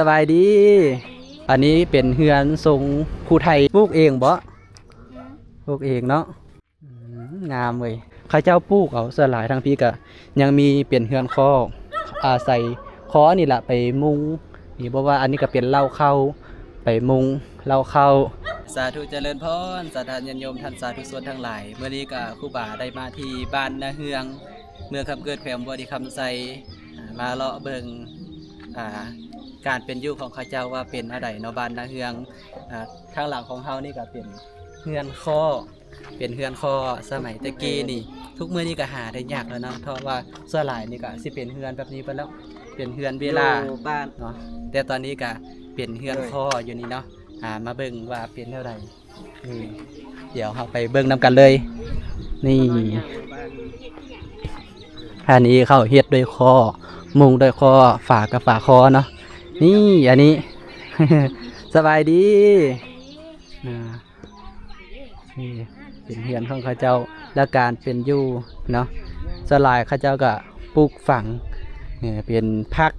สบายดีอันนี้เป็นเฮือนทรงภูไทยปลูกเองบ่ปลูกเองเนาะงามเลยข้าเจ้าปลูกเอาส่วนหลายทางพี่ก็ยังมีเป็นเฮือนคอกอาศัยคอนี่แหละไปมุงนี่บอกว่าอันนี้ก็เป็นเล่าเข้าไปมุงเล่าเข้าสาธุเจริญพรสาธารณโยมท่านสาธุชนทั้งหลายเมื่อนี้ก็ครูบาได้มาที่บ้านนาเฮืองเมืองคำเกิดแขวงบัวดีคำไซมาเลาะเบิ่งการเป็นอยู่ของข้าเจ้าว่าเป็นอะไรเนาะบ้านนาเฮืองข้างหลังของเฮานี่ก็เป็นเฮือนข้อเป็นเฮือนข้อสมัยตะกี้นี่ทุกมื้อนี้ก็หาได้ยากแล้วเนาะเพราะว่าส่วนหลายนี่ก็สิเป็นเฮือนแบบนี้ไปแล้วเป็นเฮือนเวลาบ้านเนาะแต่ตอนนี้ก็เป็นเฮือนข้ออยู่นี่เนาะมาเบิ่งว่าเป็นเท่าใดเดี๋ยวเราไปเบิ่งนำกันเลยนี่อันนี้เขาเฮ็ดด้วยข้อมุงด้วยข้อฝากับฝาคอเนาะนี่อันนี้ สบายดีนี่เป็นเฮือนของข้าเจ้าและการเป็นอยู่เนาะสลายข้าเจ้าก็ปลูกฝังเป็นพัก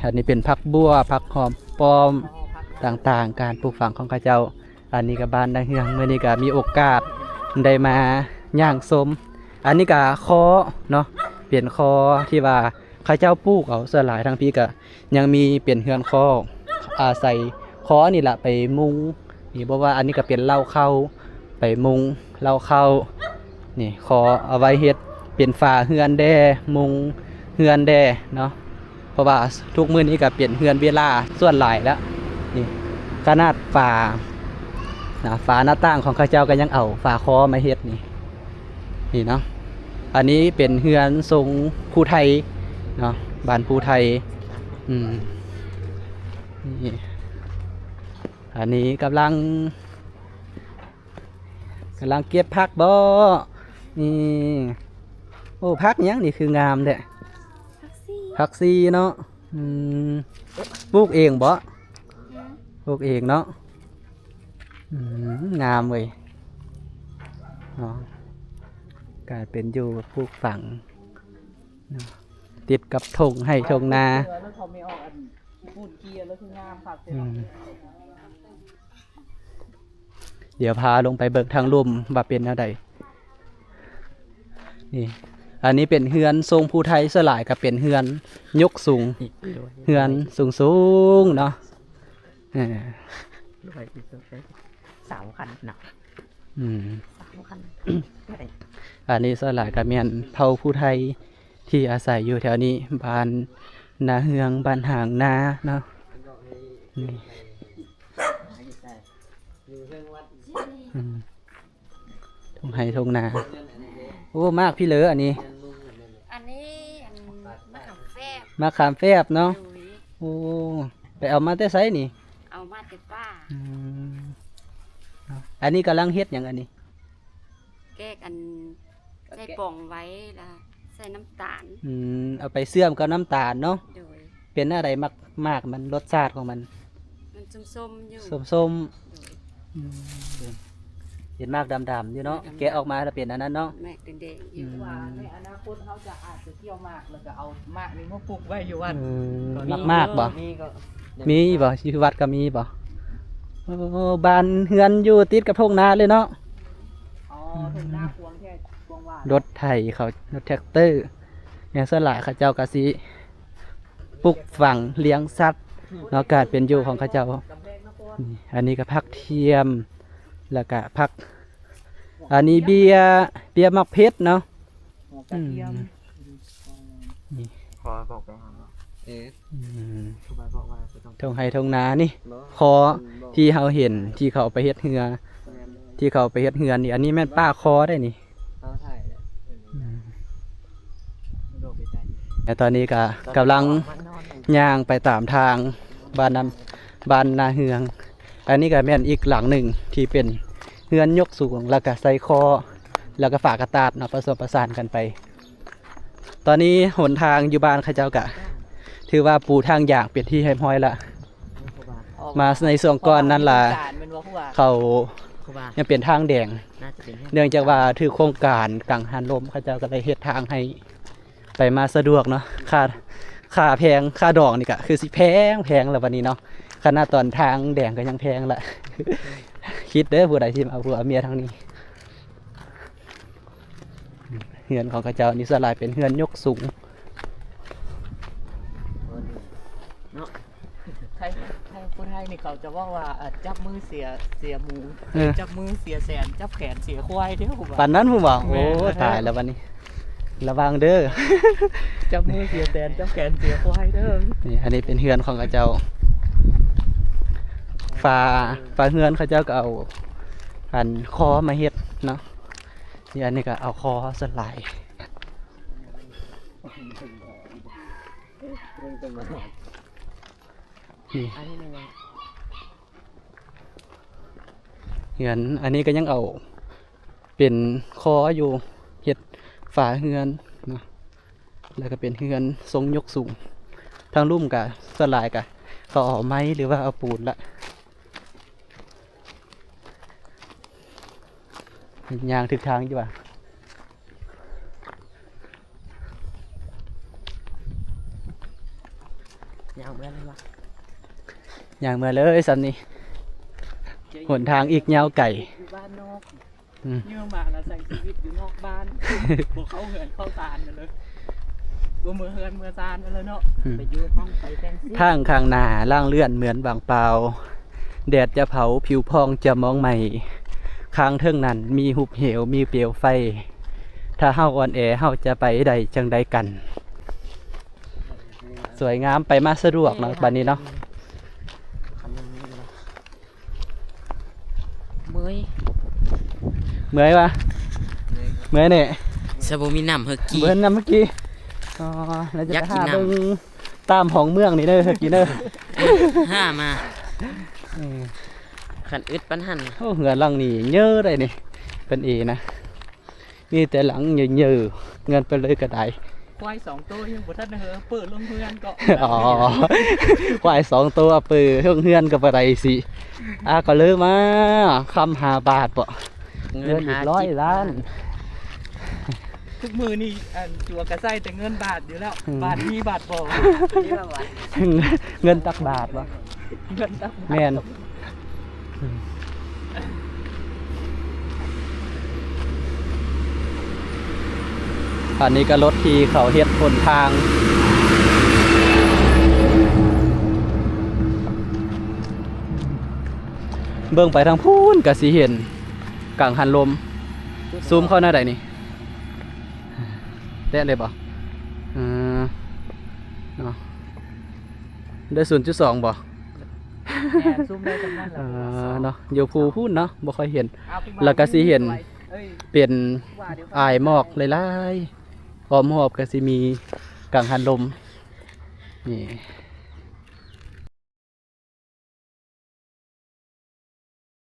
อันนี้เป็นพักบัวพักหอมป้อมต่างๆการปลูกฝังของข้าเจ้าอันนี้ก็บ้านนาเฮืองเมื่อนี้ก็มีโอกาสได้มาย่างสมอันนี้ก็คอเนาะเปลี่ยนคอที่ว่าข้าเจ้าปลูกเอาส่วนหลายทางพี่ก็ยังมีเปลี่ยนเฮือนคออาศัยคอนี่แหละไปมุงนี่บอกว่าอันนี้ก็เป็นเล่าเข้าไปมุงเล่าเข้านี่คอเอาไว้เฮ็ดเป็นฝาเฮือนแด่มุงเฮือนแด่เนาะเพราะว่าทุกมื้อนี้ก็เปลี่ยนเฮือนเวลาส่วนหลายแล้วนี่ขนาดฝาหน้าต่างของข้าเจ้าก็ยังเอาฝาคอมาเฮ็ดนี่เนาะอันนี้เป็นเฮือนทรงภูไทยเนาะบ้านภูไทยนี่อันนี้กำลังเก็บผักบ่นี่โอ้ผักยังนี่คืองามเด้ผักซีเนาะปลูกเองบ่ปลูกเองเนาะงามเลยเนาะกลายเป็นอยู่ปลูกฝังติดกับทงให้ทงนาเดี๋ยวพาลงไปเบิกทางลุ่มว่าเป็นอะไรนี่อันนี้เป็นเฮือนทรงภูไทยสลายกับเป็นเฮือนยกสูงเฮือนสูงเนาะ3 คันหนัก3 คัน อันนี้สลายกับเมียนเผ่าภูไทยที่อาศัยอยู่แถวนี้บ้านนาเฮืองบ้านหางนาเนาะทงไฮทงนาโอ้มากพี่เหลืออันนี้มะขามแฟบเนาะโอ้ไปเอามาแต่ไสนี่เอามาแต่ป้าอันนี้กำลังเฮ็ดอย่างอันนี้แก้กันใส่ป่องไว้ละใส่น้ำตาลเอาไปเสื่อมกับน้ำตาลเนาะเป็นอะไรมากมันรสชาติของมันส้มๆอยู่ส้มเห็นมากดำๆอยู่เนาะแกะออกมาแล้วเป็นอันนั้นเนาะแม่แดงๆอยู่ว่าในอนาคตเขาจะอาจจะเที่ยวมากแล้วก็เอามากนี่มาปลูกไว้อยู่วัดมากบ่มีบ่ที่วัดก็มีบ่บ้านเฮือนอยู่ติดกับทุ่งนาเลยเนาะทุ่งนาควงแค่ควงว่ารถไถเขารถแท็กเตอร์เนี่ยสลายข้าเจ้ากะสิปลูกฝังเลี้ยงสัตว์เนาะการเป็นอยู่ของข้าเจ้าอันนี้ก็ผักเทียมแล้วก็ผักอันนี้เบียร์มักเพชรเนาะนี่ขอบอกไปทงไฮทงนานี่คอที่เขาเห็นที่เขาไปเฮ็ดเหือนี่อันนี้แม่นป้าคอได้นี่แต่ตอนนี้ก็กำลังย่างไปตามทางบ้านนาเฮืองอันนี้ก็แม่นอีกหลังหนึ่งที่เป็นเฮือนยกสูงแล้วก็ใส่คอแล้วก็ฝากระตาดเนาะผสมประสานกันไปตอนนี้หนทางอยู่บ้านข้าเจ้ากะถือว่าปูทางอย่างเปลี่ยนที่ให้ห้อยละมาในส่วนก่อนนั่นล่ะเขายังเปลี่ยนทางแดงเนื่องจากว่าถือโครงการกังหันลมข้าเจ้าก็เลยเฮ็ดทางให้ไปมาสะดวกเนาะ ค่าแพงค่าดอกนี่ก็คือสิแพงแล้ววันนี้เนาะขนาดตอนทางแดงก็ยังแพงละ คิดเด้อผู้ใดที่มาเอาผัวเอาเมียทางนี้เฮือนของเขาเจ้านี่สลายเป็นเฮือนยกสูง เนาะไทยคนไทยนี่เขาจะว่าจับมือเสียหมู เออ จับมือเสียแสนจับแขนเสียควายเด้อผม ปา ว่าน นั้นผมบอก แม่ โอ้ น ตายแล้ววันนี้ ระวังเด้อ จับมือเสียแสนจับแขนเสียควายเด้อ นี่อันนี้เป็นเฮือนของเขาเจ้าฝาเฮือนเขาเจ้าก็เอาอันคอมาเฮ็ดเนาะนี่อันนี้ก็เอาคอสลายนี่ อันนี้นึง เฮือนอันนี้ก็ยังเอาเป็นคออยู่เฮ็ดฝาเฮือนเนาะแล้วก็เป็นเฮือนทรงยกสูงทางลุ่มกับสลายกับเขาเอาไม้หรือว่าเอาปูนละยางถึกทางอยู่ว่ะ ยาวเหมือนกันวะ ยางมาเลยสันนี่หนทางอีกยาวไก่ อยู่บ้านนอก อืม เยื่อมาแล้วใส่ชีวิตอยู่นอกบ้านพวกเขาเหือนเข้าตาลกันเลยบ่มือเหือนมือตาลกันเลยเนาะไปอยู่ห้องไปแฟนซี ทางข้างหน้าล่างเลื่อนเหมือนบางเปล่าแดดจะเผาผิวพองจะมองใหม่ข้างเทิงนั้นมีหุบเหวมีเปลวไฟ ถ้าเฮาอ่อนแอเฮาจะไปใดจังใดกัน สวยงามไปมาสะดวกเนาะบัดนี้เนาะ เมื่อย เมื่อยวะเมื่อยเนี่ย สบู่มีน้ำเฮอกี้ เมื่อนำเมื่อกี้อ๋อแล้วจะ อยาก ไป กิน หา น้ำ เบิ่งตามของเมืองนี่เด้อกินเด้อ ห้ามา อืม ขันอึดปันหัน โอ้เหือนหลังนี่เยอะเลยนี่เป็นเอนะมีแต่หลังเยอะๆเงินไปเลยก็ได้ ควาย2ตัวยังบ่ทันเหือเปิดลงเฮือนก็ อ๋อควาย2 ตัวปือเฮือนกับอะไรสิก็เลยมาคำ5 บาทปะเงินอีก100 ล้าน ทุกมือนี่อันจัวกระไส้แต่เงินบาทอยู่แล้ว อืม บาทมีบาทบ่นี่ว่าบาท เงินตักบาทปะ เงินตักบาท แม่นอันนี้ก็รถทีเขาเฮ็ดคนทาง เบิ่งไปทางพูนก็สิเห็นกังหันลม ซูมเข้าหน้าใดนี่แตะเลยบ่เนาะได้ 0.2 บ่ แม่นซุ่มได้จังนั้นแหละ เนาะอยู่ภูพูนเนาะบ่ค่อยเห็น เอาไปมา แล้วก็สิเห็น เอ้ย เป็น ว่าเดี๋ยว อายหมอกหลายๆหอมหอบก็สิมีกังหันลมนี่